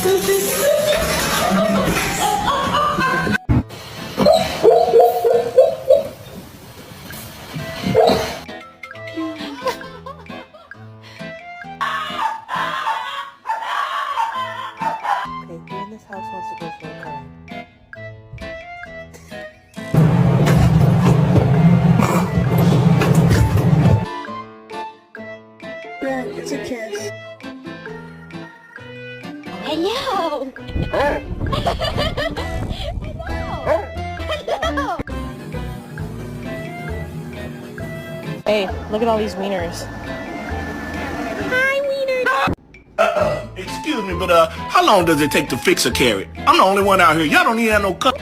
Okay, who in this house wants to go for a ride? Yeah, it's a kiss. Hello! Hello! Hey, look at all these wieners. Hi, Wiener! Excuse me, but how long does it take to fix a carrot? I'm the only one out here. Y'all don't even have no cut.